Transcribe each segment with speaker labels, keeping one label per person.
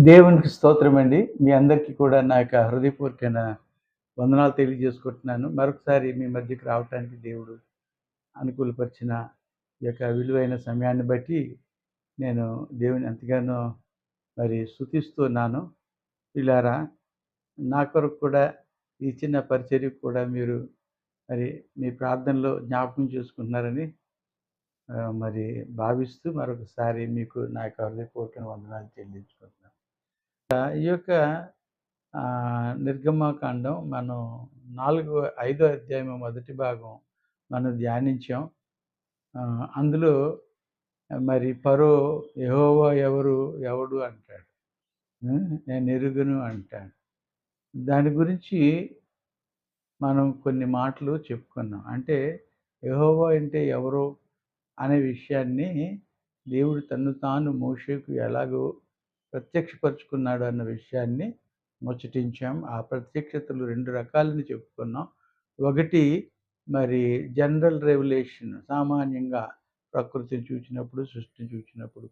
Speaker 1: దేవునికి స్తోత్రమండి. మీ అందరికీ కూడా నా యొక్క హృదయపూర్వకమైన వందనాలు తెలియజేసుకుంటున్నాను. మరొకసారి మీ మధ్యకి రావటానికి దేవుడు అనుకూలపరిచిన ఈ యొక్క విలువైన సమయాన్ని బట్టి నేను దేవుని ఎంతగానో స్తుతిస్తున్నాను. ప్రియులారా, నా కొరకు కూడా ఈ చిన్న పరిచర్యకు కూడా మీరు మరి మీ ప్రార్థనలో జ్ఞాపకం చేసుకుంటున్నారని మరి భావిస్తూ మరొకసారి మీకు నా యొక్క హృదయపూర్వకమైన వందనాలు చెల్లించుకుంటున్నాను. ఈ యొక్క నిర్గమకాండం మనం 5వ అధ్యాయం మొదటి భాగం మనం ధ్యానించాం. అందులో మరి ఫరో యెహోవా ఎవడు అంటాడు. నేను ఎరుగను అంటాడు. దాని గురించి మనం కొన్ని మాటలు చెప్పుకున్నాం. అంటే యెహోవా అంటే ఎవరు అనే విషయాన్ని దేవుడు తన్ను తాను మోషేకు ఎలాగో ప్రత్యక్షపరుచుకున్నాడు అన్న విషయాన్ని ముచ్చటించాం. ఆ ప్రత్యక్షతలు 2 రకాలని చెప్పుకున్నాం. ఒకటి మరి జనరల్ రెవల్యూషన్, సామాన్యంగా ప్రకృతిని చూచినప్పుడు, సృష్టిని చూచినప్పుడు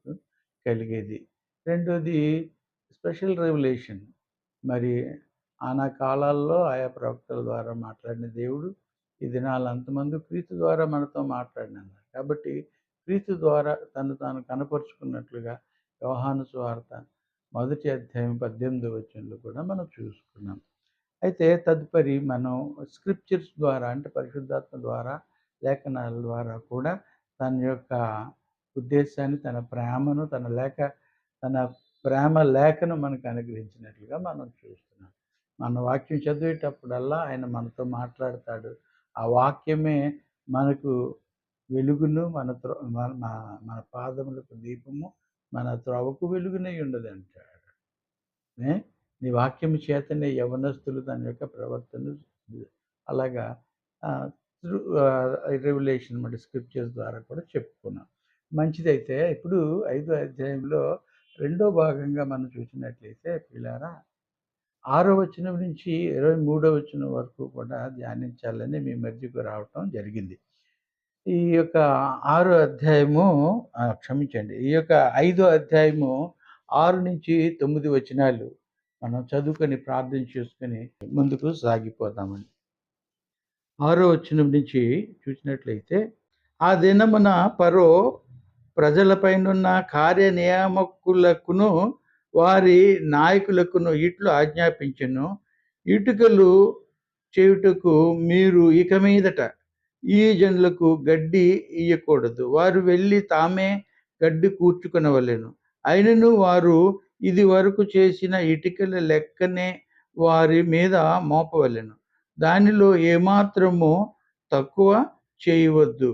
Speaker 1: కలిగేది. రెండోది స్పెషల్ రెవల్యూషన్, మరి ఆనా కాలాల్లో ఆయా ప్రవక్తల ద్వారా మాట్లాడిన దేవుడు ఈ దినాల అంతమందు క్రీస్తు ద్వారా మనతో మాట్లాడినన్నారు. కాబట్టి క్రీస్తు ద్వారా తను తాను కనపరుచుకున్నట్లుగా యోహాను సువార్త 1వ అధ్యాయం 18వ వచనంలో కూడా మనం చూసుకున్నాం. అయితే తదుపరి మనం స్క్రిప్చర్స్ ద్వారా, అంటే పరిశుద్ధాత్మ ద్వారా, లేఖనాల ద్వారా కూడా తన యొక్క ఉద్దేశాన్ని, తన ప్రేమను, తన ప్రేమ లేఖను మనకు అనుగ్రహించినట్లుగా మనం చూస్తున్నాం. మన వాక్యం చదివేటప్పుడల్లా ఆయన మనతో మాట్లాడతాడు. ఆ వాక్యమే మనకు వెలుగును, మన పాదములకు దీపము, మన త్రోవకు వెలుగునై ఉన్నదంటాడు. నీ వాక్యము చేతనే యవనస్తులు తన యొక్క ప్రవర్తన అలాగా రెవల్యూషన్ అంటే స్క్రిప్చర్స్ ద్వారా కూడా చెప్పుకున్నాం. మంచిదైతే ఇప్పుడు 5వ అధ్యాయంలో 2వ భాగంగా మనం చూసినట్లయితే పిల్లారా, 6వ వచనం నుంచి 23వ వచనం వరకు కూడా ధ్యానించాలని మీ మధ్యకు రావటం జరిగింది. ఈ యొక్క 6వ అధ్యాయము క్షమించండి, ఈ యొక్క 5వ అధ్యాయము 6 నుంచి 9 వచనాలు మనం చదువుకొని ప్రార్థన చేసుకొని ముందుకు సాగిపోతామండి. 6వ వచనం నుంచి చూసినట్లయితే, ఆ దినమున ఫరో ప్రజలపైనున్న కార్యనియామకులకును వారి నాయకులకును ఇట్లు ఆజ్ఞాపించెను, ఇటుకలు చేయుటకు మీరు ఇక మీదట ఈ జనులకు గడ్డి ఇయ్యకూడదు. వారు వెళ్ళి తామే గడ్డి కూర్చుకొనవలెను. అయినను వారు ఇది వరకు చేసిన ఇటుకల లెక్కనే వారి మీద మోపవలెను. దానిలో ఏమాత్రము తక్కువ చేయవద్దు.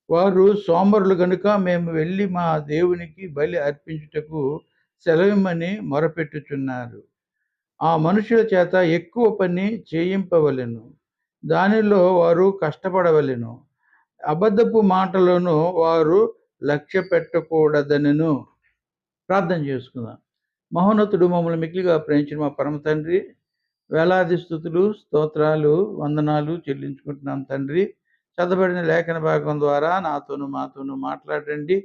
Speaker 1: వారు సోమరులు గనుక మేము వెళ్ళి మా దేవునికి బలి అర్పించుటకు సెలవిమ్మని మొరపెట్టుచున్నారు. ఆ మనుషుల చేత ఎక్కువ పని చేయింపవలెను. దానిలో వారు కష్టపడవలెను. అబద్ధపు మాటలను వారు లక్ష్య పెట్టకూడదనెను. ప్రార్థన చేసుకుందాం. మహోన్నతుడు, మమ్మల్ని మిక్కిలిగా ప్రేమించిన మా పరమ తండ్రి, వేలాది స్తుతులు, స్తోత్రాలు, వందనాలు చెల్లించుకుంటున్నాం తండ్రి. చదవబడిన లేఖన భాగం ద్వారా మాతోను మాట్లాడండి.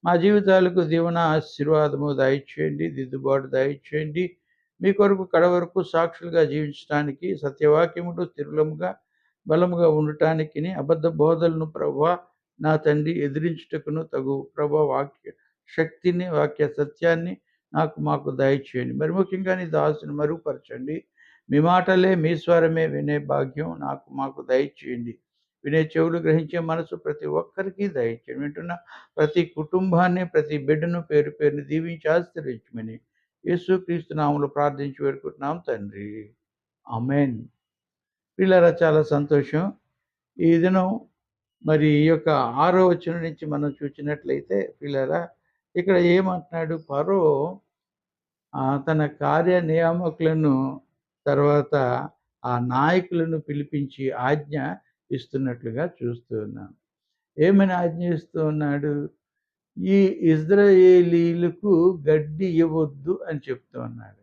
Speaker 1: మా జీవితాలకు దీవెన, ఆశీర్వాదము దయచేయండి, దిద్దుబాటు దయచేయండి. మీ కొరకు కడవరకు సాక్షులుగా జీవించడానికి, సత్యవాక్యములు స్థిరులముగా బలముగా ఉండటానికి, అబద్ధ బోధలను ప్రభువా నా తండ్రి ఎదిరించుటకును తగు ప్రభువా వాక్య శక్తిని, వాక్య సత్యాన్ని మాకు దయచేయండి. మరి ముఖ్యంగా నీ దాసుని మరుగుపరచండి. మీ మాటలే, మీ స్వరమే వినే భాగ్యం మాకు దయచేయండి. వినే చెవులు, గ్రహించే మనసు ప్రతి ఒక్కరికి దయచేయండి. వింటున్న ప్రతి కుటుంబాన్ని, ప్రతి బిడ్డను పేరు పేరుని దీవించి ఆశీర్వదించమని యేసుక్రీస్తు నామములో ప్రార్థించి వేడుకుంటున్నాం తండ్రి. ఆమేన్. పిల్లరా, చాలా సంతోషం. ఈ దినం మరి ఈ యొక్క 6వ వచనం నుంచి మనం చూసినట్లయితే పిల్లరా, ఇక్కడ ఏమంటున్నాడు? ఫరో తన కార్యనియామకులను, తర్వాత ఆ నాయకులను పిలిపించి ఆజ్ఞ ఇస్తున్నట్లుగా చూస్తూ ఉన్నాం. ఏమని ఆజ్ఞ ఇస్తూ ఉన్నాడు? ఈ ఇజ్రాయేలీలకు గడ్డి ఇవ్వద్దు అని చెప్తూ ఉన్నాడు.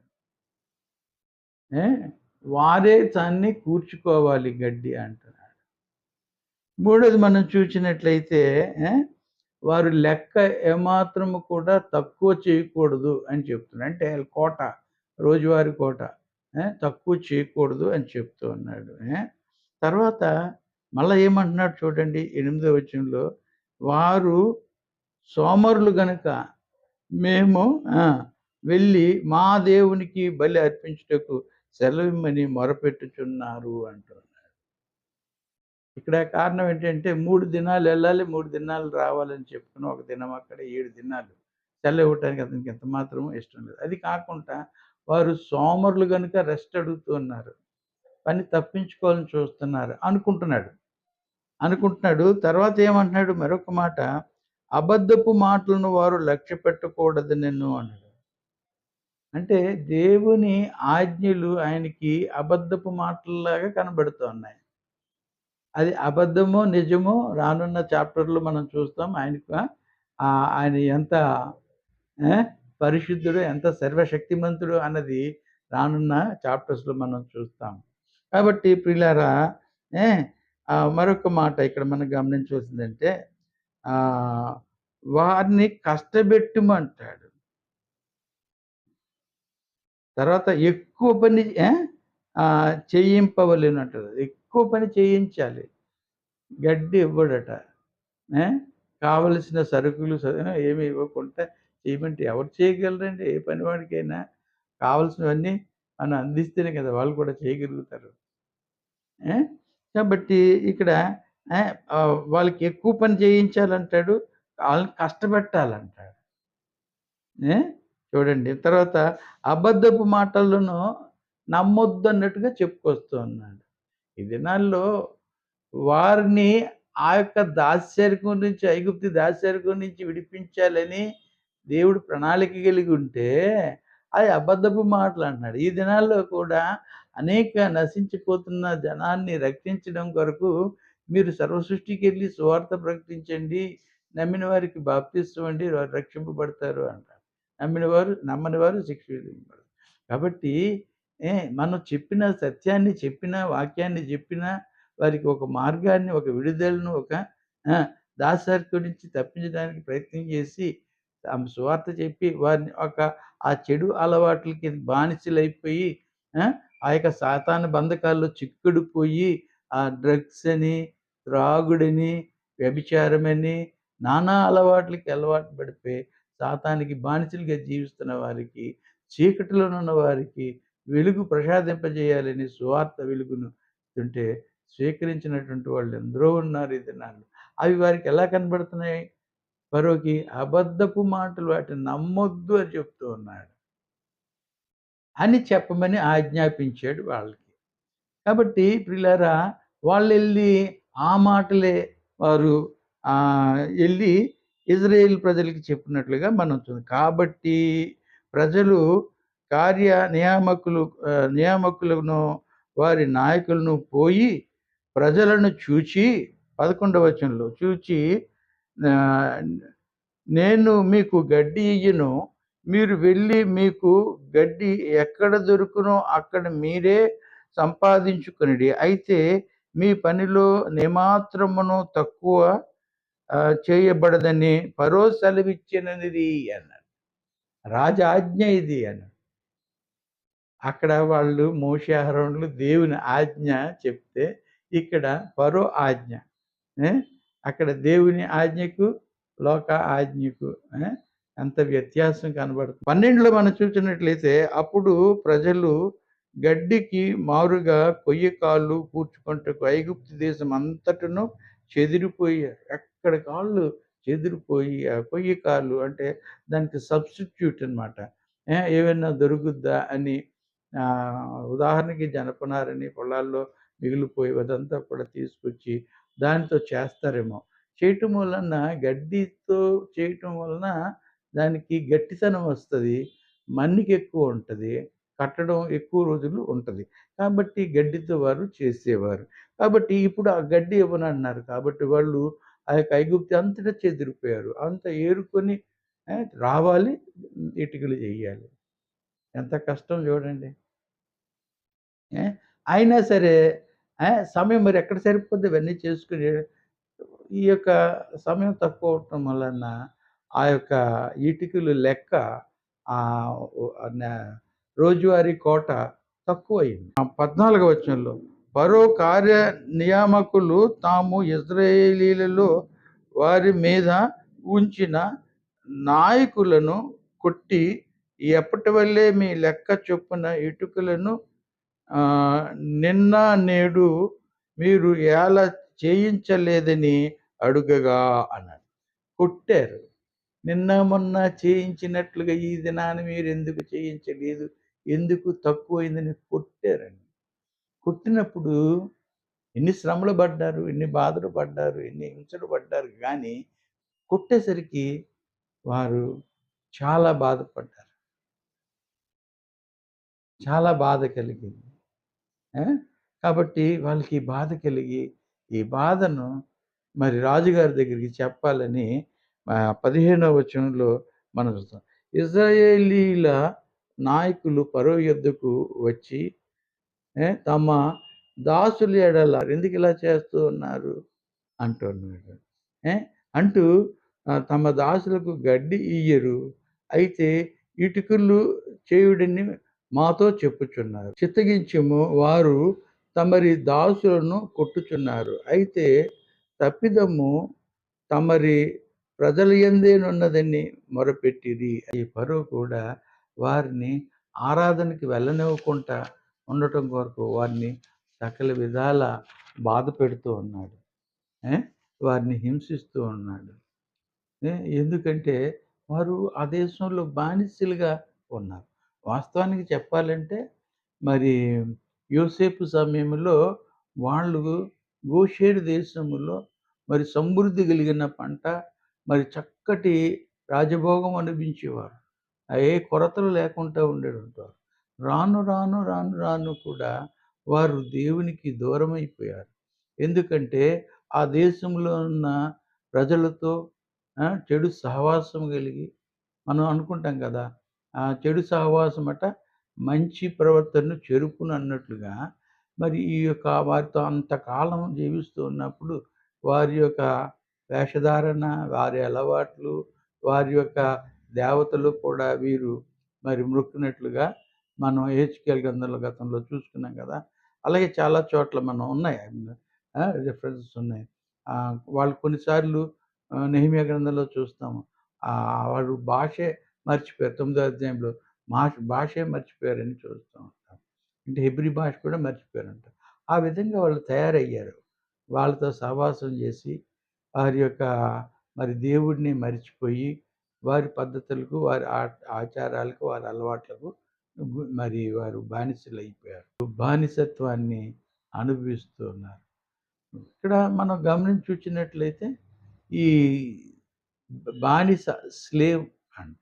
Speaker 1: వారే దాన్ని కూర్చుకోవాలి గడ్డి అంటున్నాడు. మూడోది మనం చూసినట్లయితే, వారు లెక్క ఏమాత్రము కూడా తక్కువ చేయకూడదు అని చెప్తున్నాడు. అంటే కోట, రోజువారీ కోట తక్కువ చేయకూడదు అని చెప్తూ ఉన్నాడు. తర్వాత మళ్ళా ఏమంటున్నాడు చూడండి 8వ వచనంలో, వారు సోమరులు గనుక మేము ఆ! వెళ్ళి మా దేవునికి బలి అర్పించుటకు సెలవిమ్మని మొరపెట్టుచున్నారు అంటున్నాడు. ఇక్కడ కారణం ఏంటంటే 3 దినాలు ఎళ్ళాలి, 3 దినాలు రావాలని చెప్పుకుని, ఒక దినం అక్కడ 7 దినాలు సెలవివ్వటానికి అతనికి ఎంత మాత్రం ఇష్టం లేదు. అది కాకుండా వారు సోమరులు గనుక రెస్ట్ అడుగుతూ ఉన్నారు. పని తప్పించుకోవాలని చూస్తున్నారు అనుకుంటున్నాడు. తర్వాత ఏమంటున్నాడు మరొక మాట, అబద్ధపు మాటలను వారు లక్ష్యపెట్టకూడదనెను అన్నాడు. అంటే దేవుని ఆజ్ఞలు ఆయనకి అబద్ధపు మాటల్లాగా కనబడుతున్నాయి. అది అబద్ధమో, నిజమో రానున్న చాప్టర్‌లో మనం చూస్తాం. ఆయన ఎంత పరిశుద్ధుడు, ఎంత సర్వశక్తిమంతుడు అన్నది రానున్న చాప్టర్స్‌లో మనం చూస్తాం. కాబట్టి ప్రియులారా ఏ మరొక మాట ఇక్కడ మనం గమనించవలసిందంటే ఆహ్, వారిని కష్టపెట్టుమంటాడు. తర్వాత ఎక్కువ పని చేయింపవలెనంటారు. ఎక్కువ పని చేయించాలి. గడ్డి ఇవ్వడట. ఆ! కావలసిన సరుకులు ఏమి ఇవ్వకుండా చేయమంటే ఎవరు చేయగలరండి? ఏ పనివాడికైనా కావాల్సినవన్నీ మనం అందిస్తేనే కదా! వాళ్ళు కూడా చేయగలుగుతారు. ఆ! కాబట్టి ఇక్కడ వాళ్ళకి ఎక్కువ పని చేయించాలంటాడు. ఆళ్ళని కష్టపెట్టాలంటాడు. ఏ? చూడండి. తర్వాత అబద్ధపు మాటలను నమ్మొద్దన్నట్టుగా చెప్పుకొస్తూ ఉన్నాడు. ఈ దినాల్లో వారిని ఆ యొక్క దాస్యరికం నుంచి, ఐగుప్తు దాస్యరికం నుంచి విడిపించాలని దేవుడు ప్రణాళిక కలిగి ఉంటే, అది అబద్ధపు మాటలంటున్నాడు. ఈ దినాల్లో కూడా అనేక నశించిపోతున్న జనాన్ని రక్షించడం కొరకు మీరు సర్వ సృష్టికెళ్ళి సువార్త ప్రకటించండి. నమ్మిన వారికి బాప్తిస్మం ఇవ్వండి. వారు రక్షింపబడతారు అంటారు. నమ్మని వారు శిక్ష విధింపబడతారు. కాబట్టి మనం చెప్పిన సత్యాన్ని చెప్పిన, వాక్యాన్ని చెప్పినా వారికి ఒక మార్గాన్ని, ఒక విడుదలను, ఒక ఆ! దాసరికం నుంచి తప్పించడానికి ప్రయత్నం చేసి, సువార్త చెప్పి వారిని ఆ చెడు అలవాట్లకి బానిసలైపోయి, ఆ! ఆ యొక్క సాతాను బంధకాల్లో చిక్కుడిపోయి, ఆ డ్రగ్స్ అని, త్రాగుడని, వ్యభిచారమని, నానా అలవాట్లకి అలవాటు పడిపోయి, సాతానికి బానిసలుగా జీవిస్తున్న వారికి, చీకటిలోనున్న వారికి వెలుగు ప్రసాదింపజేయాలని సువార్త వెలుగును ఉంటే స్వీకరించినటువంటి వాళ్ళు ఎందరో ఉన్నారు ఈ దినాల్లో. అవి వారికి ఎలా కనబడుతున్నాయి? ఫరోకి అబద్ధపు మాటలు వాటిని నమ్మొద్దు అని చెప్తూ ఉన్నాడు. అని చెప్పమని ఆజ్ఞాపించాడు వాళ్ళకి. కాబట్టి ప్రియులారా వాళ్ళెళ్ళి ఆ మాటలే వారు ఎళ్ళి ఇజ్రాయేల్ ప్రజలకి చెప్పినట్లుగా మనం కాబట్టి ప్రజలు నియామకులను వారి నాయకులను పోయి ప్రజలను చూచి 11వ వచనంలో చూచి ఆహ్, నేను మీకు గడ్డి ఇయ్యను. మీరు వెళ్ళి మీకు గడ్డి ఎక్కడ దొరుకునో అక్కడ మీరే సంపాదించుకొనుడి. అయితే మీ పనిలో ఏమాత్రమును తక్కువ చేయబడదని ఫరో సెలవిచ్చినది అన్నాడు. రాజాజ్ఞ ఇది అన్నాడు. అక్కడ వాళ్ళు మోషే, అహరోనులు దేవుని ఆజ్ఞ చెప్తే, ఇక్కడ ఫరో ఆజ్ఞ. ఏ? అక్కడ దేవుని ఆజ్ఞకు, లోక ఆజ్ఞకు ఎంత వ్యత్యాసం కనబడుతుంది. 12లో మనం చూసినట్లయితే, అప్పుడు ప్రజలు గడ్డికి మారుగా కొయ్య కాళ్ళు పూడ్చుకొనుటకు ఐగుప్తు దేశం అంతటను చెదిరిపోయారు. ఎక్కడ కాళ్ళు చెదిరిపోయి, ఆ కొయ్య కాళ్ళు అంటే దానికి సబ్స్టిట్యూట్ అనమాట. ఏమైనా దొరుకుద్దా అని ఉదాహరణకి జనపనారని పొలాల్లో మిగిలిపోయి అదంతా కూడా తీసుకొచ్చి దానితో చేస్తారేమో. చేయటం వలన గడ్డితో చేయటం వలన దానికి గట్టితనం వస్తది. మన్నిక ఎక్కువ ఉంటది. కట్టడం ఎక్కువ రోజులు ఉంటది. కాబట్టి గడ్డితో వారు చేసేవారు. కాబట్టి ఇప్పుడు ఆ గడ్డి ఇవ్వనన్నారు. కాబట్టి వాళ్ళు ఆ యొక్క ఐగుప్తు అంతటా చెదిరిపోయారు. అంతా ఏరుకొని రావాలి, ఇటుకలు చెయ్యాలి. ఎంత కష్టం చూడండి. ఏ అయినా సరే సమయం మరి ఎక్కడ సరిపోద్ది ఇవన్నీ చేసుకుని ఈ యొక్క సమయం తక్కువ అవ్వటం వలన ఆ యొక్క ఇటుకలు లెక్క ఆహ్, ఒ న రోజువారీ కోట తక్కువయింది. 14వ వచనంలో ఫరో కార్య నియామకులు తాము ఇశ్రాయేలీయులలో వారి మీద ఉంచిన నాయకులను కొట్టి ఎప్పటివల్లే మీ లెక్క చొప్పున ఇటుకలను ఆహ్, నిన్న నేడు మీరు ఏల చేయించలేదని అడుగగా అన్నాడు. కొట్టారు. నిన్న మొన్న చేయించినట్లుగా ఈ దినాన మీరెందుకు చేయించలేదు? ఎందుకు తక్కువయిందని కొట్టారండి. కొట్టినప్పుడు ఎన్ని శ్రమలు పడ్డారు, ఎన్ని బాధలు పడ్డారు, ఎన్ని హింసలు పడ్డారు గానీ, కొట్టేసరికి వారు చాలా బాధపడ్డారు. చాలా బాధ కలిగింది. ఆ! కాబట్టి వాళ్ళకి బాధ కలిగి, ఈ బాధను మరి రాజుగారి దగ్గరికి చెప్పాలని 15వ వచనంలో మనం చూస్తాం. ఇశ్రాయేలీయుల నాయకులు ఫరో యొద్దకు వచ్చి తమ దాసుల ఎడల ఎందుకిలా చేస్తూ ఉన్నారు అంటున్నాడు. ఏ అంటూ తమ దాసులకు గడ్డి ఇయ్యరు. అయితే ఇటుకలు చేయుడని మాతో చెప్పుచున్నారు. చిత్తగించుము వారు తమరి దాసులను కొట్టుచున్నారు. అయితే తప్పిదము తమరి ప్రజల యందేనున్నదని మొరపెట్టిరి. ఈ ఫరో కూడా వారిని ఆరాధనకి వెళ్ళనివ్వకుండా ఉండటం కొరకు వారిని సకల విధాల బాధ పెడుతూ ఉన్నాడు. ఏ వారిని హింసిస్తూ ఉన్నాడు. ఏ ఎందుకంటే వారు ఆ దేశంలో బానిసలుగా ఉన్నారు. వాస్తవానికి చెప్పాలంటే మరి యోసేపు సమయంలో వాళ్ళు గోషేను దేశములో మరి సమృద్ధి కలిగిన పంట, మరి చక్కటి రాజభోగం అనుభవించేవారు. ఏ కొరతలు లేకుండా ఉండేవారు. రాను రాను, రాను రాను కూడా వారు దేవునికి దూరమైపోయారు. ఎందుకంటే ఆ దేశంలో ఉన్న ప్రజలతో చెడు సహవాసం కలిగి మనం అనుకుంటాం కదా! చెడు సహవాసమట మంచి ప్రవర్తనను చెరుపునన్నట్లుగా మరి ఈ యొక్క వారితో అంతకాలం జీవిస్తూ ఉన్నప్పుడు వారి యొక్క వేషధారణ, వారి అలవాట్లు, వారి యొక్క దేవతలు కూడా వీరు మరి మ్రొక్కినట్లుగా మనం యెహెజ్కేలు గ్రంథంలో గతంలో చూసుకున్నాం కదా! అలాగే చాలా చోట్ల మనం ఉన్నాయి. రిఫరెన్సెస్ ఉన్నాయి. వాళ్ళు కొన్నిసార్లు నెహెమియా గ్రంథంలో చూస్తాము. వాడు భాషే మర్చిపోయారు. 9వ అధ్యాయంలో భాషే మర్చిపోయారని చూస్తూ ఉంటాం. అంటే హెబ్రీ భాష కూడా మర్చిపోయారంట. ఆ విధంగా వాళ్ళు తయారయ్యారు. వాళ్ళతో సహవాసం చేసి వారి యొక్క మరి దేవుడిని మరిచిపోయి, వారి పద్ధతులకు, వారి ఆచారాలకు, వారి అలవాట్లకు మరి వారు బానిసలైపోయారు. బానిసత్వాన్ని అనుభవిస్తూ ఉన్నారు. ఇక్కడ మనం గమనించి చూచినట్లయితే ఈ బానిస స్లేవ్ అంట.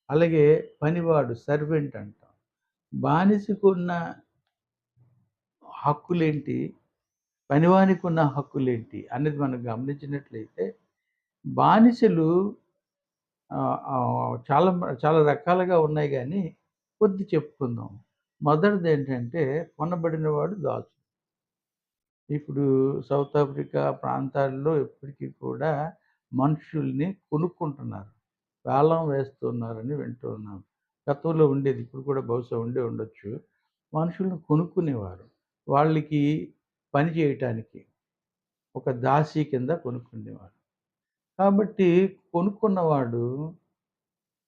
Speaker 1: అలాగే పనివాడు సర్వెంట్ అంటాం. బానిసకున్న హక్కులేంటి? పనివానికున్న హక్కులేంటి? అనేది మనం గమనించినట్లయితే బానిసలు చాలా చాలా రకాలుగా ఉన్నాయి గానీ కొద్ది చెప్పుకుందాం. మొదటిదేంటంటే కొనబడినవాడు దాసు. ఇప్పుడు సౌత్ ఆఫ్రికా ప్రాంతాల్లో ఇప్పటికి కూడా మనుషుల్ని కొనుక్కుంటున్నారు. వేలం వేస్తున్నారని వింటూ ఉన్నాం. గతంలో ఉండేది. ఇప్పుడు కూడా బహుశా ఉండే ఉండొచ్చు. మనుషుల్ని కొనుక్కునేవారు. వాళ్ళకి పని చేయటానికి ఒక దాసీ కింద కొనుక్కునేవారు. కాబట్టి కొనుక్కున్నవాడు,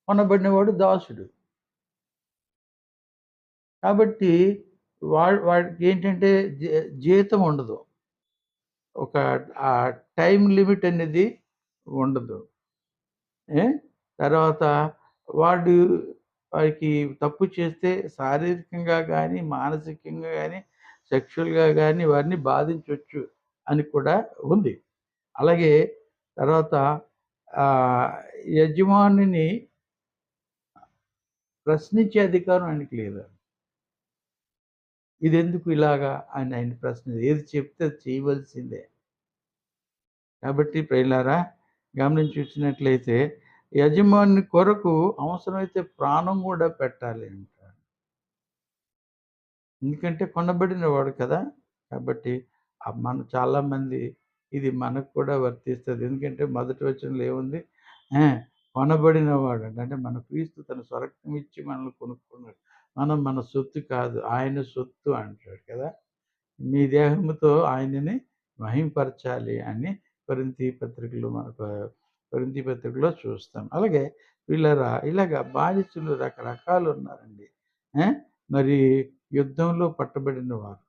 Speaker 1: కొనబడినవాడు దాసుడు. కాబట్టి వాడికేంటంటే జీతం ఉండదు. ఒక టైమ్ లిమిట్ అనేది ఉండదు. ఏ తర్వాత వాడు వాడికి తప్పు చేస్తే శారీరకంగా గానీ, మానసికంగా గానీ, సెక్షువల్‌గా గానీ వారిని బాధించొచ్చు అని కూడా ఉంది. అలాగే తర్వాత ఆహ్, యజమానిని ప్రశ్నించే అధికారం ఆయనకి లేదు. ఇదెందుకు ఇలాగా అని ఆయన ప్రశ్న ఏది చెప్తే అది చేయవలసిందే. కాబట్టి ప్రియులారా గమనించి చూసినట్లయితే యజమాని కొరకు అవసరమైతే ప్రాణం గూడా పెట్టాలి అంటాడు. ఎందుకంటే కొనబడిన వాడు కదా! కాబట్టి మనం చాలామంది ఇది మనకు కూడా వర్తిస్తది. ఎందుకంటే మొదటి వచనంలో ఏముంది? ఆ! కొనబడినవాడంట. అంటే మన క్రీస్తు తన స్వరక్తం ఇచ్చి మనల్ని కొనుక్కున్నాడు. మనం మన సొత్తు కాదు. ఆయన సొత్తు అంటాడు కదా! మీ దేహముతో ఆయనని మహింపరచాలి అని కొరింథీ పత్రికలో కొరింథీ పత్రికలో చూస్తాం. అలాగే వీళ్ళరా ఇలాగ బానిసలు రకరకాలున్నారండి. ఆ! మరి యుద్ధంలో పట్టబడిన వారు,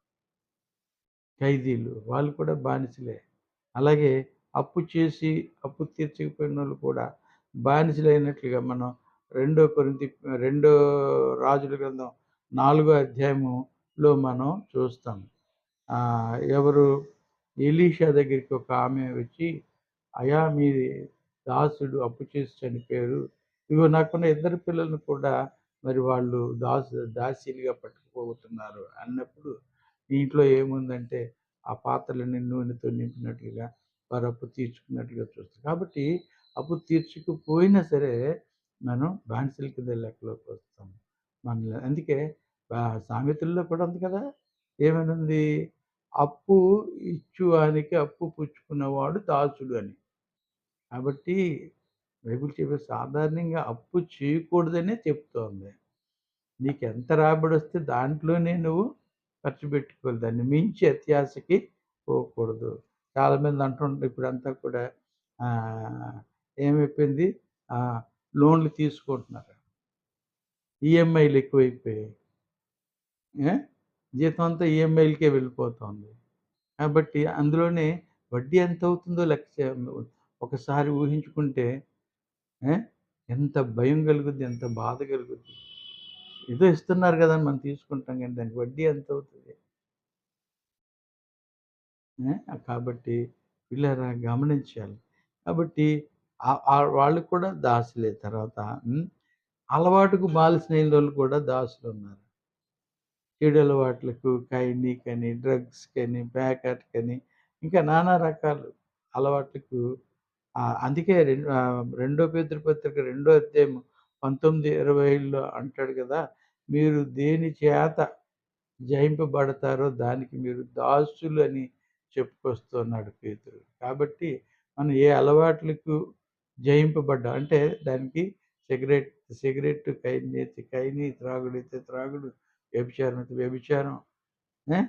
Speaker 1: ఖైదీలు వాళ్ళు కూడా బానిసలే. అలాగే అప్పు చేసి అప్పు తీర్చకపోయినోళ్ళు కూడా బానిసలైనట్లుగా మనం రెండో రాజుల గ్రంథం 4 అధ్యాయములో మనం చూస్తాం. ఎవరు ఎలీషా దగ్గరికి ఒక ఆమె వచ్చి, "అయ్యా మీ దాసుడు అప్పు చేసి చనిపోయారు. ఇదిగో నాకున్న ఇద్దరు పిల్లలను కూడా మరి వాళ్ళు దాసీలుగా పట్టుకుపోతున్నారు" అన్నప్పుడు, "నీ ఇంట్లో ఏముందంటే ఆ పాత్రలన్నీ నూనెతో నింపినట్లుగా వారు అప్పు తీర్చుకున్నట్లుగా చూస్తాం." కాబట్టి అప్పు తీర్చకపోయినా సరే మనం బానిసల కింద లెక్కలోకి వస్తాం. మనల్ని అందుకే సామెతల్లో కూడా ఉంది కదా! ఏమనుంది? అప్పు ఇచ్చువానికి అప్పు పుచ్చుకున్నవాడు దాసుడు అని. కాబట్టి బైబిల్ చెప్పే సాధారణంగా అప్పు చేయకూడదనే చెప్తోంది. నీకెంత రాబడొస్తే దాంట్లోనే నువ్వు ఖర్చు పెట్టుకోవాలి. దాన్ని మించి అత్యాశకి పోకూడదు. చాలామంది అంటుంటారు ఇప్పుడంతా కూడా ఆహ్, ఏమైపోయింది లోన్‌లు తీసుకుంటున్నారు. ఈఎంఐలు ఎక్కువైపోయాయి. ఆ! జీతం అంతా ఈఎంఐలకే వెళ్ళిపోతోంది. కాబట్టి అందులోనే వడ్డీ ఎంతవుతుందో ఒకసారి ఊహించుకుంటే ఆ! ఎంత భయం కలుగుద్ది, ఎంత బాధ కలుగుద్ది. ఏదో ఇస్తున్నారు గదా! అని మనం తీసుకుంటాం గానీ దానికి వడ్డీ ఎంతవుతది? కాబట్టి పిల్లారా గమనించాలి. కాబట్టి వాళ్ళు కూడా దాసులే తర్వాత అలవాటుకు బానిసైనోళ్ళు కూడా దాసులున్నారు. చెడు అలవాట్లకు ఖైనీకని, డ్రగ్స్‌కని, ప్యాకెట్‌కని ఇంకా నానా రకాలు అలవాట్లకు అందుకే రెండో పేతురు పత్రిక రెండో అధ్యాయం 19, 20లో అంటాడు కదా! మీరు దేని చేత జయింపబడతారో దానికి మీరు దాసులని చెప్పుకొస్తున్నాడు పేతురు. కాబట్టి మనం ఏ అలవాట్లకు జయింపబడ్డాం అంటే దానికి సిగరెట్ సిగరెట్, ఖైనీ, త్రాగుడైతే త్రాగుడు, వ్యభిచారం అయితే వ్యభిచారం. ఆ!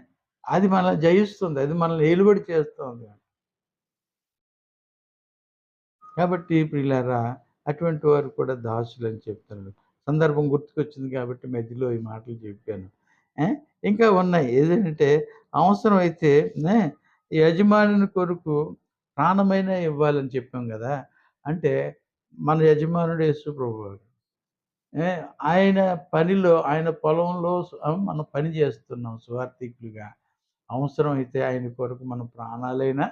Speaker 1: అది మనల్ని జయిస్తుంది. అది మనల్ని ఏలుబడి చేస్తోంది. కాబట్టి ప్రియులారా అటువంటి వారు కూడా దాసులని చెప్తున్నాడు. సందర్భం గుర్తుకొచ్చింది కాబట్టి మధ్యలో ఈ మాటలు చెప్పాను. ఆ! ఇంకా ఉన్నాయి. ఏదేంటంటే అవసరమైతే నే యజమానుని కొరకు ప్రాణమైనా ఇవ్వాలని చెప్పాం గదా! అంటే మన యజమానుడు యేసు ప్రభువారు. ఏ ఆయన పనిలో ఆయన పొలంలో మనం పని చేస్తున్నాం సువార్థికులుగా. అవసరమైతే ఆయన కొరకు మన ప్రాణాలైనా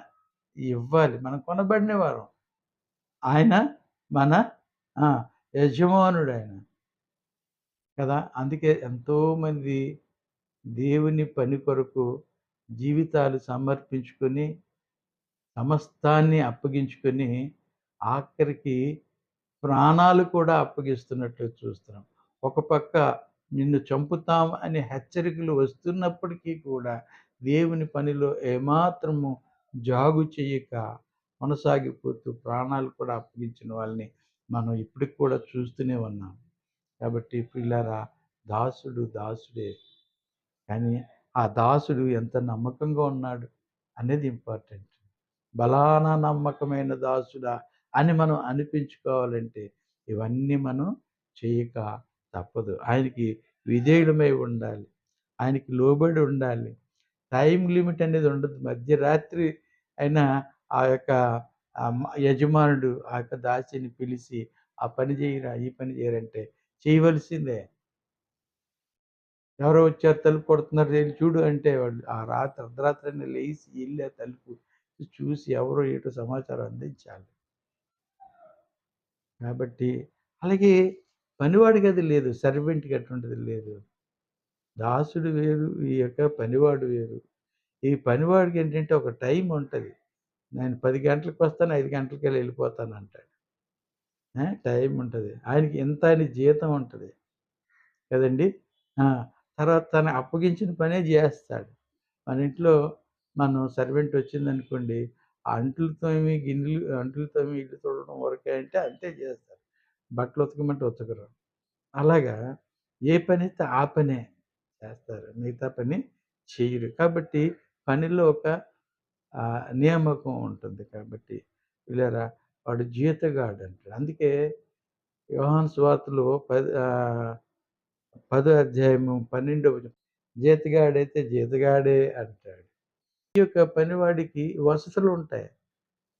Speaker 1: ఇవ్వాలి. మనం కొనబడిన వారం. ఆయన మన ఆ! యజమానుడాయన కదా! అందుకే ఎంతోమంది దేవుని పని కొరకు జీవితాలు సమర్పించుకొని, సమస్తాన్ని అప్పగించుకొని, ఆఖరికి ప్రాణాలు కూడా అప్పగిస్తున్నట్లు చూస్తున్నాం. ఒక పక్క నిన్ను చంపుతాం అనే హెచ్చరికలు వస్తున్నప్పటికీ కూడా దేవుని పనిలో ఏమాత్రము జాగు చేయక కొనసాగిపోతూ ప్రాణాలు కూడా అప్పగించిన వాళ్ళని మనం ఇప్పటికి కూడా చూస్తూనే ఉన్నాం. కాబట్టి ప్రియులారా దాసుడు దాసుడే. కానీ ఆ దాసుడు ఎంత నమ్మకంగా ఉన్నాడు అనేది ఇంపార్టెంట్. బలానా నమ్మకమైన దాసుడా అని మనం అనిపించుకోవాలంటే ఇవన్నీ మనం చేయక తప్పదు. ఆయనకి విధేయుడమై ఉండాలి. ఆయనకి లోబడి ఉండాలి. టైమ్ లిమిట్ అనేది ఉండదు. మధ్యరాత్రి అయినా ఆ యొక్క యజమానుడు ఆ యొక్క దాసిని పిలిచి ఆ పని చేయరా, ఈ పని చేయరంటే చేయవలసిందే. ఎవరో వచ్చారు తలుపు కొడుతున్నారు ఎళ్లి చూడు అంటే వాళ్ళు ఆ అర్ధరాత్రైనా లేసి ఎళ్లి ఆ తలుపు చూసి ఎవరో ఏటో సమాచారం అందించాలి. కాబట్టి అలాగే పనివాడికి అది లేదు. సర్వెంట్‌కి అటువంటిది లేదు. దాసుడు వేరు, ఈ యొక్క పనివాడు వేరు. ఈ పనివాడికి ఏంటంటే ఒక టైమ్ ఉంటది. నేను 10 గంటలకు వస్తాను, 5 గంటలకల్లా ఎళ్ళిపోతానంటాడు. టైమ్ ఉంటది. ఆయనకి ఇంత అని జీతం ఉంటది. కదండీ! ఆ! తర్వాత తను అప్పగించిన పనే జేస్తాడు. మన ఇంట్లో మనం సర్వెంట్ వచ్చిందనుకోండి, అంట్లు తోమి, అంట్లు తోమి, ఇల్లు తుడవడం వరకే అంటే అంతే చేస్తారు. బట్టలు ఉతకమంటే ఉతకరు. అలాగా ఏ పనైతే ఆ పనే చేస్తారు. మిగతా పని చెయ్యరు. కాబట్టి పనిలో ఒక నియామకం ఉంటుంది కాబట్టి, పిల్లారా వాడు జీతగాడంటాడు. అందుకే యోహాను సువార్తలో 10 అధ్యాయము 12వ జీతగాడైతే జీతగాడే అంటాడు. ఈ యొక్క పనివాడికి వసతులుంటాయి.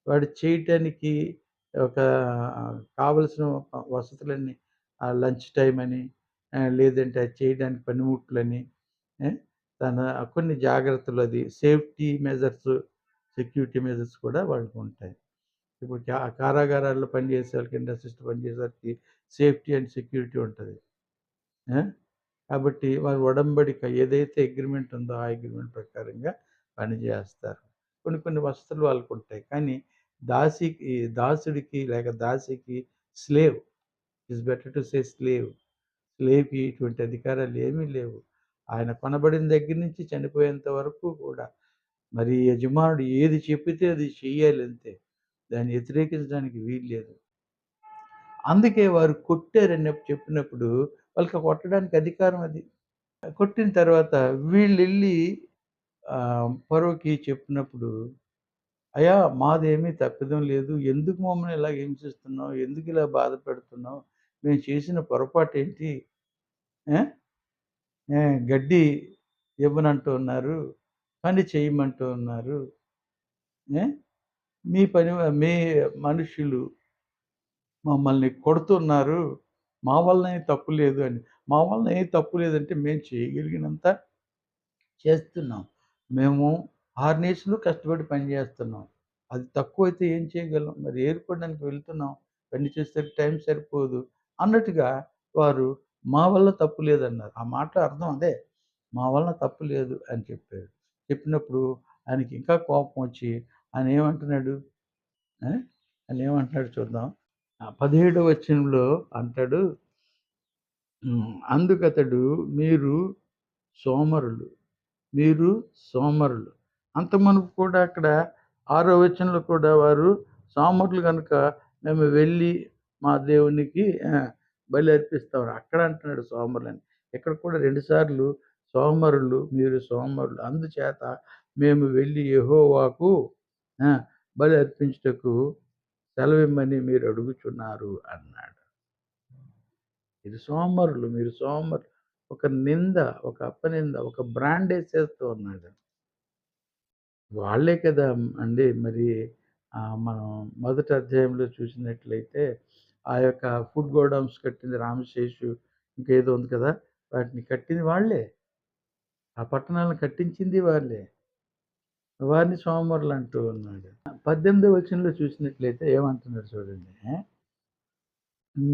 Speaker 1: వాడు చేయటానికి ఒక కావలసిన వసతులన్నీ లంచ్ టైమ్ అని, లేదంటే అది చేయడానికి పనిముట్లని, ఆ! తన కొన్ని జాగ్రత్తలు అది సేఫ్టీ మెజర్స్, సెక్యూరిటీ మెజర్స్ కూడా వాడికుంటాయి. ఇప్పుడు కారాగారాల్లో పనిచేసే వాళ్ళకి, ఇండస్ట్రీస్‌లో పనిచేసే వారికి సేఫ్టీ అండ్ సెక్యూరిటీ ఉంటది. ఆ! కాబట్టి వారి ఒడంబడిక ఏదైతే అగ్రీమెంట్ ఉందో, ఆ అగ్రీమెంట్ ప్రకారంగా పని జేస్తారు. కొన్ని కొన్ని వసతులు వాళ్ళకుంటాయి. కానీ దాసుడికి లేక దాసికి slave it's better to say slave. స్లేవ్‌కి ఇటువంటి అధికారాలు ఏమీ లేవు. ఆయన కొనబడిన దగ్గర నుంచి చనిపోయేంత వరకు కూడా మరి యజమానుడు ఏది చెప్పితే అది చెయ్యాలంతే. దాన్ని వ్యతిరేకించడానికి వీల్లేదు. అందుకే వారు కొట్టారని చెప్పినప్పుడు వాళ్ళకి కొట్టడానికి అధికారం అది. కొట్టిన తర్వాత వీళ్ళెళ్ళి ఫరోకి చెప్పినప్పుడు, "అయ్యా! మాదేమీ తప్పిదం లేదు. ఎందుకు మమ్మల్ని ఇలాగ హింసిస్తున్నావు? ఎందుకు ఇలా బాధ పెడుతున్నావు? మేము చేసిన పొరపాటేంటి? ఆ! గడ్డి ఇవ్వనంటూ ఉన్నారు. పని చేయమంటూ ఉన్నారు. ఆ! మీ మనుషులు మమ్మల్ని కొడుతున్నారు. మా వలన ఏం తప్పు లేదు" అని. మా వలన ఏం తప్పు లేదంటే మేము చేయగలిగినంత చేస్తున్నాం. మేము ఆర్నేస్‌లు కష్టపడి పని జేస్తున్నాం. అది తక్కువైతే ఏం చేయగలం? మరి ఏరుకోవడానికి వెళ్తున్నాం. పని చేసేసరికి టైం సరిపోదు అన్నట్టుగా వారు మా వల్ల తప్పు లేదన్నారు. ఆ మాట అర్థం అదే. మా వలన తప్పు లేదు అని చెప్పారు. చెప్పినప్పుడు ఆయనకి ఇంకా కోపం వచ్చి ఆయన ఏమంటున్నాడు? ఆ! ఆయన ఏమంటున్నాడో చూద్దాం. 17వ వచనంలో అంటాడు, అందుకతడు మీరు సోమరులు. మీరు సోమరులు. అంతమునుపు కూడా అక్కడ 6వ వచనంలో కూడా వారు సోమరులు గనుక మేము వెళ్లి మా దేవునికి బలి అర్పిస్తాం. అక్కడ అంటున్నాడు సోమరులని. ఇక్కడ కూడా 2 సార్లు సోమరులు, మీరు సోమరులు. అందుచేత మేము వెళ్లి యెహోవాకు ఆ! బలి అర్పించుటకు సెలవిమ్మని మీరు అడుగుచున్నారు అన్నాడు. మీరు సోమరులు, మీరు సోమరులు. ఒక నింద, ఒక అపనింద, ఒక బ్రాండేసేస్తూ ఉన్నాడు. వాళ్ళే కదా అండి మరి మనం మొదటి అధ్యాయంలో చూసినట్లయితే ఆ యొక్క ఫుడ్ గోడౌన్స్ కట్టింది రామశేషు, ఇంకేదో ఉంది కదా! వాటిని కట్టింది వాళ్ళే. ఆ పట్టణాలను కట్టించింది వాళ్ళే. వారిని సోమరులు అంటూ ఉన్నాడు. 18వ వచనంలో చూసినట్లయితే ఏమంటున్నాడు చూడండి.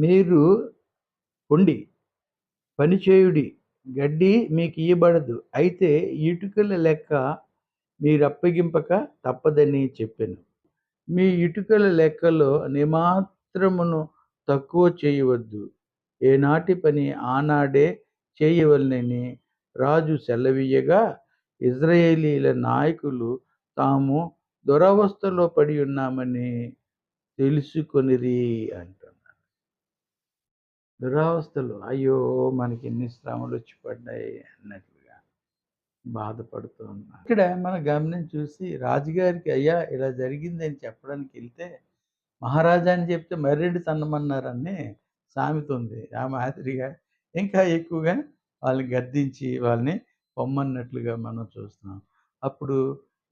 Speaker 1: మీరు పొండి, పని చేయుడి, గడ్డి మీకియ్యబడదు. అయితే ఇటుకల లెక్క మీరప్పగింపక తప్పదని చెప్పెను. మీ ఇటుకల లెక్కలో నిమాత్రమును తక్కువ చేయవద్దు. ఏనాటి పని ఆనాడే చేయవలెనని రాజు సెలవీయగా, ఇశ్రాయేలీయుల నాయకులు తాము దురవస్థలో పడి ఉన్నామని తెలుసుకొనిరి అంటున్నాడు. దురవస్థలు అయ్యో! మనకెన్ని శ్రమలొచ్చి పడ్డాయి అన్నట్లుగా బాధపడుతూ ఉన్నారు. ఇక్కడ మనం గమనించి చూసి రాజుగారికి అయ్యా! ఇలా జరిగిందని చెప్పడానికెళ్తే మహారాజా అని చెప్తే మర్రెడ్డి తన్నమన్నారని సామెత ఉంది. ఆ మాదిరిగా ఇంకా ఎక్కువగా వాళ్ళని గద్దించి వాళ్ళని పొమ్మన్నట్లుగా మనం చూస్తున్నాం. అప్పుడు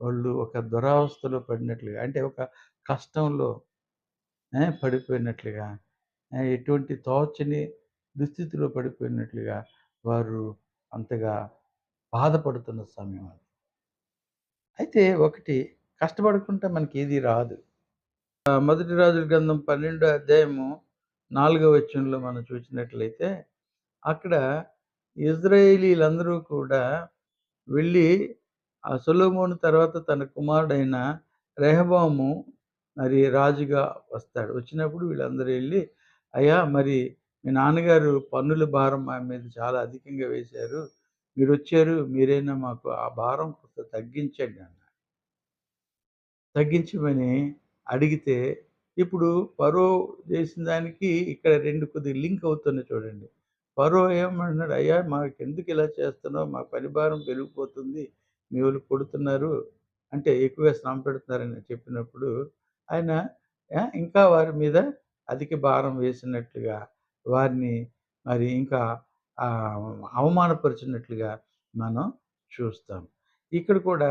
Speaker 1: వాళ్ళు ఒక దురవస్థలో పడినట్లుగా అంటే ఒక కష్టంలో పడిపోయినట్లుగా ఎటువంటి తోచని దుస్థితిలో పడిపోయినట్లుగా వారు అంతగా బాధపడుతున్న సమయం అది. అయితే ఒకటి కష్టపడకుంటే మనకేది రాదు. మొదటి రాజుల గ్రంథం 12 అధ్యాయము 4వ వచనంలో మనం చూసినట్లయితే, అక్కడ ఇశ్రాయేలీయులందరూ కూడా వెళ్ళి సొలొమోను తర్వాత తన కుమారుడైన రెహబాము మరి రాజుగా వస్తాడు. వచ్చినప్పుడు వీళ్ళందరూ ఎళ్లి, "అయ్యా! మరి మీ నాన్నగారు పన్నుల భారం మా మీద చాలా అధికంగా వేశారు. మీరొచ్చారు. మీరైనా మాకు ఆ భారం కొంత తగ్గించండి" అన్నారు. తగ్గించమని అడిగితే, ఇప్పుడు ఫరో చేసిన దానికి ఇక్కడ 2 కొద్దిగా లింక్ అవుతున్నాయి చూడండి. ఫరో ఏమన్నాడు, "అయ్యా! మాకెందుకు ఇలా చేస్తున్నావు? మా పని భారం పెరిగిపోతుంది. మీ వోళ్ళు కొడుతున్నారు. అంటే ఎక్కువగా శ్రమ పెడుతున్నారని" చెప్పినప్పుడు ఆయన ఇంకా వారి మీద అధిక భారం వేసినట్లుగా, వారిని మరి ఇంకా అవమానపరిచినట్లుగా మనం చూస్తాం. ఇక్కడ కూడా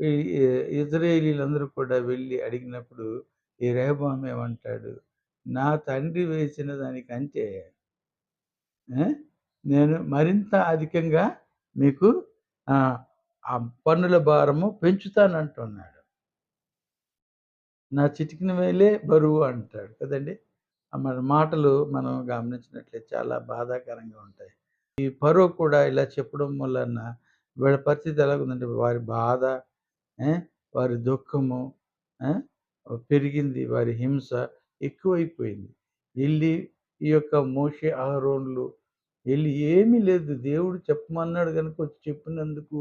Speaker 1: ఈ ఈ ఇశ్రాయేలీయులందరూ కూడా వెళ్లి అడిగినప్పుడు, ఈ రెహబాము ఏమంటాడు, "నా తండ్రి వేసిన దానికంటే ఆ! నేను మరింత అధికంగా మీకు ఆహ్, ఆ పన్నుల భారము పెంచుతానంటున్నాడు. నా చిటికిన వేలే బరువు" అంటాడు కదండీ! మన మాటలు మనం గమనించినట్లయితే చాలా బాధాకరంగా ఉంటాయి. ఈ ఫరో కూడా ఇలా చెప్పడం వలన వీళ్ళ పరిస్థితి ఎలాగుందంటే వారి బాధ, ఆ! వారి దుఃఖము, ఆ! పెరిగింది. వారి హింస ఎక్కువైపోయింది. ఎళ్లి ఈ యొక్క మోషే, అహరోన్‌లు ఎళ్లి ఏమీ లేదు. దేవుడు చెప్పమన్నాడు గనుక వచ్చి చెప్పినందుకు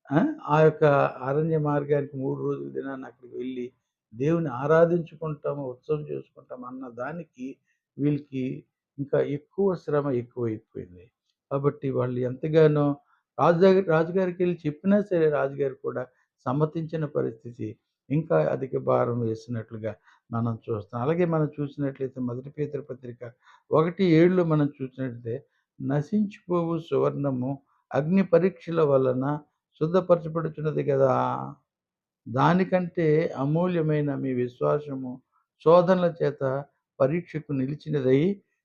Speaker 1: ఆ! ఆ యొక్క అరణ్య మార్గానికి 3 రోజుల దినాన అక్కడికి వెళ్లి, దేవుని ఆరాధించుకుంటాము, ఉత్సవం చేసుకుంటాం అన్న దానికి వీళ్ళకి ఇంకా ఎక్కువ శ్రమ ఎక్కువైపోయింది. కాబట్టి వాళ్ళు ఎంతగానో రాజుగారికెళ్లి చెప్పినా సరే రాజుగారు కూడా సమ్మతించిన పరిస్థితి. ఇంకా అధిక భారం వేసినట్లుగా మనం చూస్తాం. అలాగే మనం చూసినట్లయితే మొదటి పేతురు పత్రిక 1:7లో మనం చూసినట్లయితే నశించిపోవు సువర్ణము అగ్ని పరీక్షల వలన శుద్ధపరచబడుచున్నది గదా! దానికంటే అమూల్యమైన మీ విశ్వాసము శోధనల చేత పరీక్షకు నిలిచినదై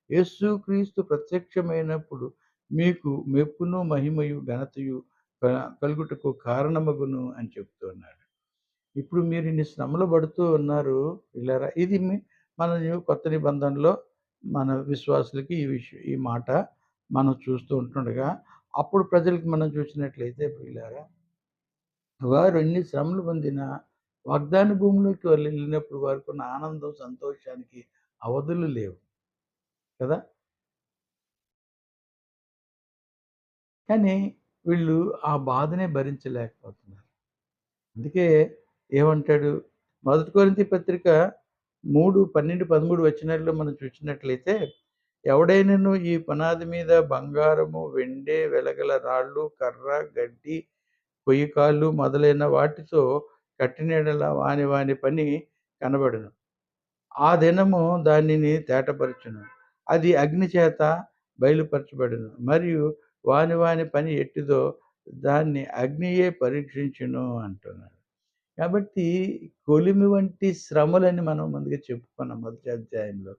Speaker 1: యేసుక్రీస్తు ప్రత్యక్షమైనప్పుడు మీకు మెప్పును, మహిమయు, ఘనతయు కలుగుటకు కారణమగును అని చెప్తున్నాడు. ఇప్పుడు మీరు ఇన్ని శ్రమలు పడుతూ ఉన్నారు పిల్లారా. ఇది మన కొత్త నిబంధనలో మన విశ్వాసులకి ఈ మాట మనం చూస్తూ ఉంటుండగా, అప్పుడు ప్రజలకి మనం చూసినట్లయితే ప్రియులారా, వారు ఎన్ని శ్రమలు పొందినా వాగ్దాన భూమిలోకి వాళ్ళెళ్ళినప్పుడు వారికున్న ఆనందం, సంతోషానికి అవధులు లేవు కదా! కానీ వీళ్ళు ఆ బాధనే భరించలేకపోతున్నారు. అందుకే ఏమంటాడు, మొదటి కొరింథీ పత్రిక 3, 12, 13 వచనాల్లో మనం చూసినట్లయితే, ఎవడైనను ఈ పునాది మీద బంగారము, వెండి, వెలగల రాళ్ళు, కర్ర, గడ్డి, కొయ్యకాళ్ళు మొదలైన వాటితో కట్టిన యెడల వాని వాని పని కనబడును. ఆ దినము దానిని తేటపరచును. అది అగ్ని చేత బయలుపరచబడును. మరియు వాని వాని పని ఎట్టిదో దాన్ని అగ్నియే పరీక్షించును అంటున్నాడు. కాబట్టి కొలిమి వంటి శ్రమలని మనం ముందుగా చెప్పుకున్నాం మొదటి అధ్యాయంలో.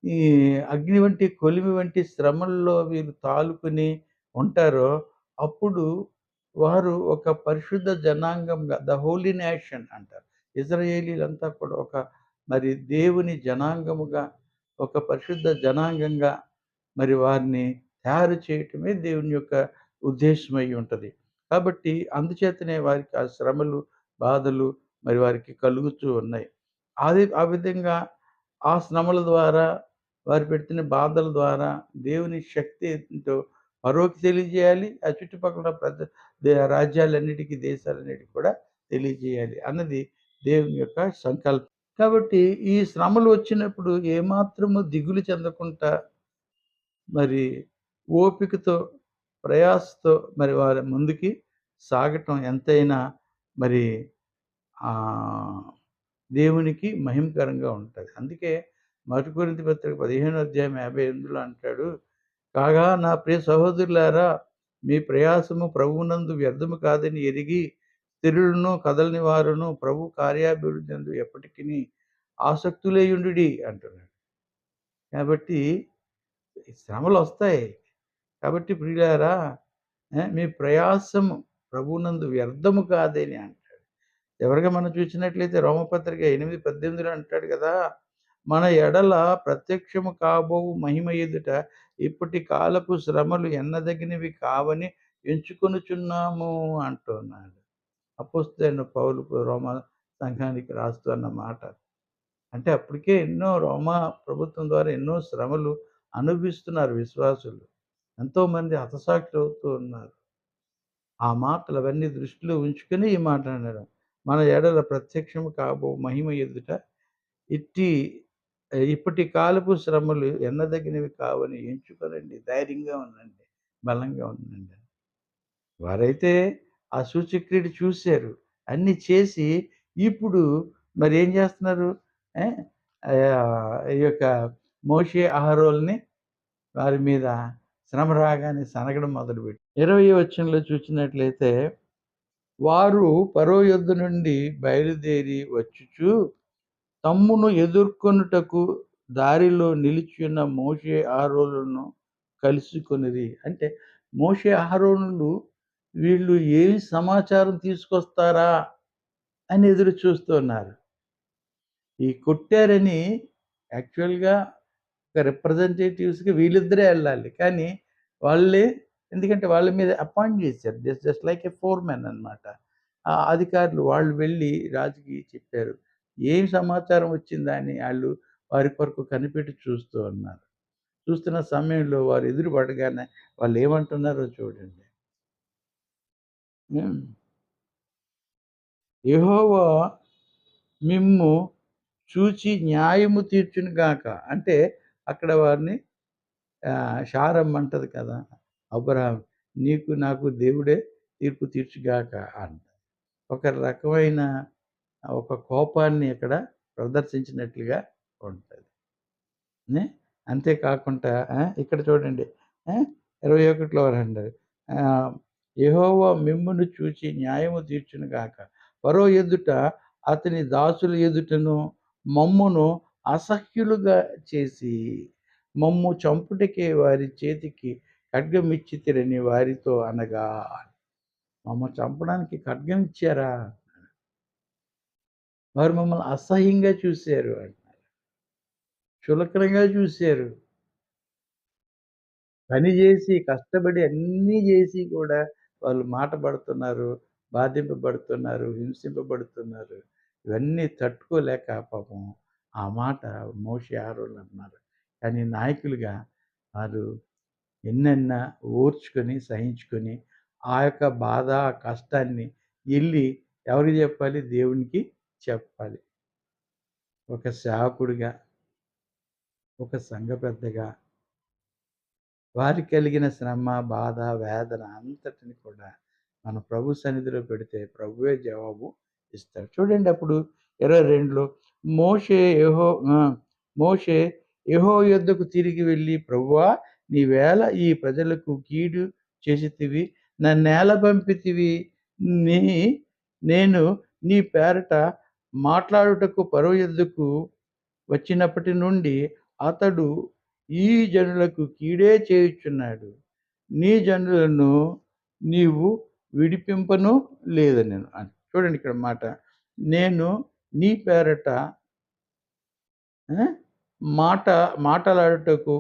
Speaker 1: ఈ అగ్ని వంటి, కొలిమి వంటి శ్రమల్లో వీరు తాలుకొని ఉంటారో, అప్పుడు వారు ఒక పరిశుద్ధ జనాంగంగా హోలీ నేషన్ అంటారు. ఇశ్రాయేలీలంతా కూడా ఒక మరి దేవుని జనాంగముగా, ఒక పరిశుద్ధ జనాంగంగా మరి వారిని తయారు చేయటమే దేవుని యొక్క ఉద్దేశ్యమై ఉంటది. కాబట్టి అందుచేతనే వారికి ఆ శ్రమలు, బాధలు మరి వారికి కలుగుతూ ఉన్నాయి. ఆ విధంగా ఆ శ్రమల ద్వారా, వారు పెడుతున్న బాధల ద్వారా దేవుని శక్తి ఏంటో ఫరోకి తెలియజేయాలి. ఆ చుట్టుపక్కల ఉన్న రాజ్యాలన్నిటికి, దేశాలన్నిటికి కూడా తెలియజేయాలి అన్నది దేవుని యొక్క సంకల్పం. కాబట్టి ఈ శ్రమలు వచ్చినప్పుడు ఏమాత్రము దిగులు చెందకుండా మరి ఓపికతో, ప్రయాసతో మరి వారి ముందుకి సాగటం ఎంతైనా మరి ఆహ్, దేవునికి మహిమకరంగా ఉంటది. అందుకే మొదటి కొరింథీ పత్రిక 15 అధ్యాయం 58లో అంటాడు, "కాగా నా ప్రియ సహోదరులారా, మీ ప్రయాసము ప్రభువునందు వ్యర్థము కాదని ఎరిగి, స్థిరులను, కదలని వారును ప్రభు కార్యాభివృద్ధి యందు ఎప్పటికిని ఆసక్తులై అంటున్నాడు. కాబట్టి శ్రమలొస్తాయి. కాబట్టి ప్రియులారా, మీ ప్రయాసము ప్రభువునందు వ్యర్థము కాదని అంటాడు. చివరగా మనం చూసినట్లయితే రోమపత్రిక 8:18లో అంటాడు కదా! మన ఎడల ప్రత్యక్షము కాబోవు మహిమ ఎదుట ఇప్పటి కాలపు శ్రమలు ఎన్నదగినవి కావని ఎంచుకొనుచున్నాము అంటున్నాడు. అపోస్తలుడైన పౌలు రోమా సంఘానికి రాస్తూ అన్న మాట. అంటే అప్పటికే ఎన్నో రోమా ప్రభుత్వం ద్వారా ఎన్నో శ్రమలు అనుభవిస్తున్నారు విశ్వాసులు. ఎంతోమంది హతసాక్షులవుతూ ఉన్నారు. ఆ మాటలు అవన్నీ దృష్టిలో ఉంచుకొని ఈ మాట అన్నాడు. మన ఎడల ప్రత్యక్షము కాబో మహిమ ఎదుట ఇట్టి ఇప్పటి కాలపు శ్రమలు ఎన్నదగినవి కావని ఎంచుకొనండి. ధైర్యంగా ఉండండి. బలంగా ఉండండి. వారైతే ఆ సూచక్రియలు చూసారు. అన్నీ చేసి ఇప్పుడు మరేం జేస్తున్నారు? ఏ ఈ యొక్క మోషే, అహరోల్‌ని వారి మీద శ్రమ రాగానే సనగడం మొదలుపెట్టారు. 20 వచనంలో చూచినట్లయితే, వారు ఫరో యొద్ద నుండి బయలుదేరి వచ్చుచు తమ్మును ఎదుర్కొనుటకు దారిలో నిలిచియున్న మోషే, అహరోనులను కలుసుకొనిరి. అంటే మోషే, అహరోనులు వీళ్ళు ఏం సమాచారం తీసుకొస్తారా అని ఎదురు చూస్తున్నారు. ఈ కొట్టారని యాక్చువల్‌గా ఒక రిప్రజెంటేటివ్స్‌గా వీళ్ళిద్దరే ఎళ్ళాలి. కానీ వాళ్ళే ఎందుకంటే వాళ్ళ మీద అపాయింట్ చేశారు. జస్ట్ లైక్ ఎ ఫోర్‌మెన్ అన్నమాట. ఆ అధికారులు వాళ్ళు వెళ్లి రాజుకి చెప్పారు. ఏం సమాచారం వచ్చిందని ఆళ్ళు వారి కొరకు కనిపెట్టి చూస్తూ ఉన్నారు. చూస్తున్న సమయంలో వారు ఎదురు పడగానే వాళ్ళేమంటున్నారో చూడండి. హ్మ్. యెహోవా మిమ్ము చూచి న్యాయము తీర్చును గాక. అంటే అక్కడ వారిని షారమ్మంటది కదా! అబ్రాహాం నీకు నాకు దేవుడే తీర్పు తీర్చుగాక అంట. ఒక రకమైన ఒక కోపాన్ని ఇక్కడ ప్రదర్శించినట్లుగా ఉంటది. నే అంతే కాకుండా ఇక్కడ చూడండి. ఆ! 21లో అంటారు. ఆహ్, యెహోవా మిమ్మును చూచి న్యాయము తీర్చును గాక. ఫరో ఎదుట అతని దాసుల ఎదుటను మమ్మును అసహ్యులుగా చేసి, మమ్ము చంపుటకే వారి చేతికి ఖడ్గమిచ్చితిరని వారితో అనగా, మమ్మల్ని చంపడానికి ఖడ్గం ఇచ్చారా? వారు మమ్మల్ని అసహ్యంగా చూసారు అంటున్నారు. చులకనగా చూసారు. పని జేసి, కష్టపడి అన్నీ జేసి కూడా వాళ్ళు మాట పడుతున్నారు, బాధింపబడుతున్నారు, హింసింపబడుతున్నారు. ఇవన్నీ తట్టుకోలేక పాపం ఆ మాట మోషే, అహరోన్లు అన్నారు. కానీ నాయకులుగా వారు ఎన్నన్నా ఓర్చుకొని, సహించుకొని ఆ యొక్క బాధ, ఆ కష్టాన్ని ఎళ్లి ఎవరికి జెప్పాలి? దేవునికి చెప్పాలి. ఒక సేవకుడిగా, ఒక సంఘ పెద్దగా వారికి కలిగిన శ్రమ, బాధ, వేదన అంతటిని కూడా మన ప్రభు సన్నిధిలో పెడితే ప్రభువే జవాబు ఇస్తాడు. చూడండి అప్పుడు 22లో మోషే యెహో ఆ! మోషే యెహోవా యొద్దకు తిరిగి వెళ్లి ప్రభువా నీవేళ ఈ ప్రజలకు కీడు చేసితివి, నన్నేల పంపితివి? నీ నేను నీ పేరట మాట్లాడుటకు ఫరో యొద్దకు వచ్చినప్పటి నుండి అతడు ఈ జనులకు కీడే చేయుచున్నాడు. నీ జనులను నీవు విడిపింపను లేదనెను అని. చూడండి ఇక్కడ మాట. నేను నీ పేరట ఆ! మాట మాటలాడుటకు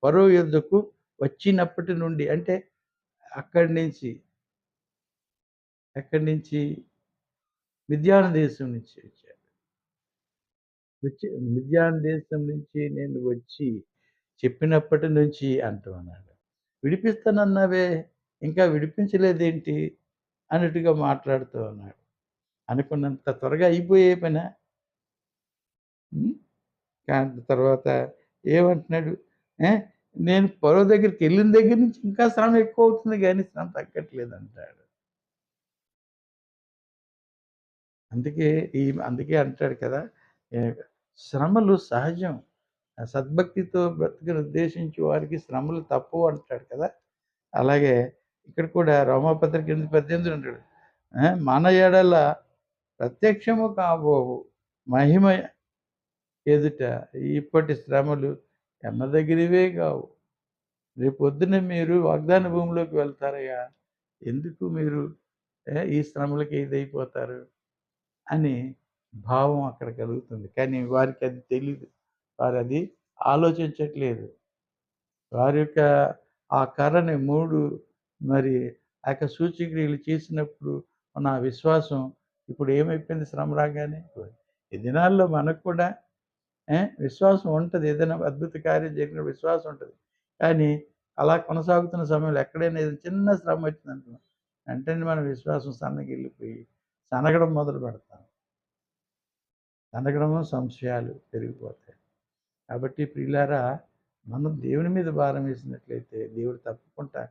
Speaker 1: ఫరో యొద్దకు వచ్చినప్పటి నుండి అంటే అక్కడి నుంచి, ఎక్కడి నుంచి మిద్యాను దేశం నుంచి వచ్చాడు. వచ్చి మిద్యాను దేశం నుంచి నేను వచ్చి చెప్పినప్పటి నుంచి అంటూ ఉన్నాడు. విడిపిస్తానన్నావే ఇంకా విడిపించలేదేంటి? అన్నట్టుగా మాట్లాడుతూ ఉన్నాడు. అనుకున్నంత త్వరగా అయిపోయే పనా? హ్మ్. కానీ తర్వాత ఏమంటున్నాడు? ఆ! నేను ఫరో దగ్గరికెళ్ళిన దగ్గర నుంచి ఇంకా శ్రమ ఎక్కువవుతుంది గానీ శ్రమ తగ్గట్లేదంటాడు. అందుకే అందుకే అంటాడు కదా! ఏ శ్రమలు సహజం. సద్భక్తితో బ్రతుకును ఉద్దేశించి వారికి శ్రమలు తప్పవు అంటాడు కదా! అలాగే ఇక్కడ కూడా రోమాపత్రిక 8:18 అంటాడు. మన ఎడల ప్రత్యక్షము కాబోవు మహిమ ఎదుట ఇప్పటి శ్రమలు ఎన్నదగినవే గావు. రేపొద్దున మీరు వాగ్దాన భూమిలోకి వెళ్తారయ్యా! ఎందుకు మీరు ఈ శ్రమలకి ఇదైపోతారు అని భావం అక్కడ కలుగుతుంది. కానీ వారికది తెలీదు. వారది ఆలోచించట్లేదు. వారి యొక్క ఆ కర్రని 3 మరి ఆ యొక్క సూచక్రియలు చేసినప్పుడు మన విశ్వాసం ఇప్పుడు ఏమైపోయింది శ్రమ రాగానే? ఈ దినాల్లో మనకు కూడా విశ్వాసం ఉంటది. ఏదైనా అద్భుత కార్యం జరిగిన విశ్వాసం ఉంటది. కానీ అలా కొనసాగుతున్న సమయంలో ఎక్కడైనా ఏదైనా చిన్న శ్రమ వచ్చిందనుకో, వెంటనే మన విశ్వాసం సన్నగిల్లిపోయి, సనగడం మొదలు పెడతాం. సనగడము, సంశయాలు పెరిగిపోతాయి. కాబట్టి ప్రియులారా, మనం దేవుని మీద భారం వేసినట్లయితే దేవుడు తప్పకుండా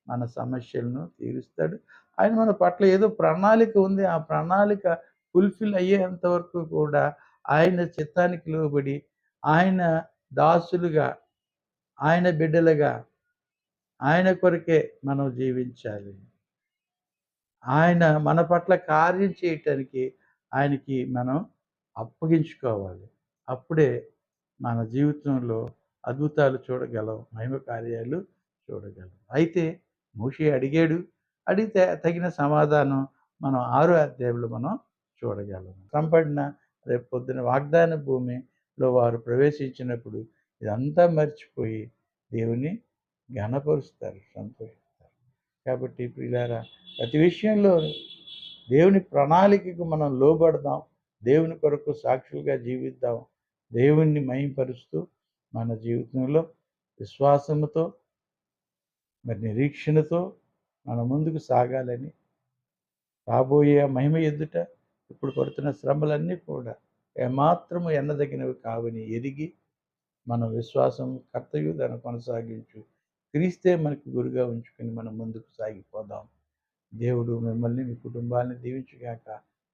Speaker 1: మన సమస్యలను తీరుస్తాడు. ఆయన మన పట్ల ఏదో ప్రణాళిక ఉంది. ఆ ప్రణాళిక ఫుల్‌ఫిల్ అయ్యేంత వరకు కూడా ఆయన చిత్తానికి లోబడి, ఆయన దాసులుగా, ఆయన బిడ్డలుగా, ఆయన కొరకే మనం జీవించాలి. ఆయన మన పట్ల కార్యం చేయటానికి ఆయనకి మనం అప్పగించుకోవాలి. అప్పుడే మన జీవితంలో అద్భుతాలు చూడగలం. మహిమ కార్యాలు చూడగలం. అయితే మోషే అడిగాడు. అడిగితే తగిన సమాధానం మనం 6 అధ్యాయంలో మనం చూడగలం. సంపడిన రేపు పొద్దున వాగ్దాన భూమిలో వారు ప్రవేశించినప్పుడు ఇదంతా మర్చిపోయి దేవుని ఘనపరుస్తారు, సంతోషిస్తారు. కాబట్టి ప్రియులారా, ప్రతి విషయంలో దేవుని ప్రణాళికకు మనం లోబడదాం. దేవుని కొరకు సాక్షులుగా జీవిద్దాం. దేవుణ్ణి మహిమపరుస్తూ మన జీవితంలో విశ్వాసముతో, మరి నిరీక్షణతో మనం ముందుకు సాగాలని, రాబోయే మహిమ ఎదుట ఇప్పుడు పడుతున్న శ్రమలన్నీ కూడా ఏమాత్రము ఎన్నదగినవి కావని ఎరిగి, మన విశ్వాసం కర్తయు దాన్ని కొనసాగించు క్రీస్తే మనకు గురుగా ఉంచుకొని మనం ముందుకు సాగిపోదాం. దేవుడు మిమ్మల్ని, మీ కుటుంబాన్ని దీవించుగాక.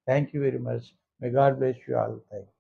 Speaker 1: Thank you very much. May God bless you all. Thanks.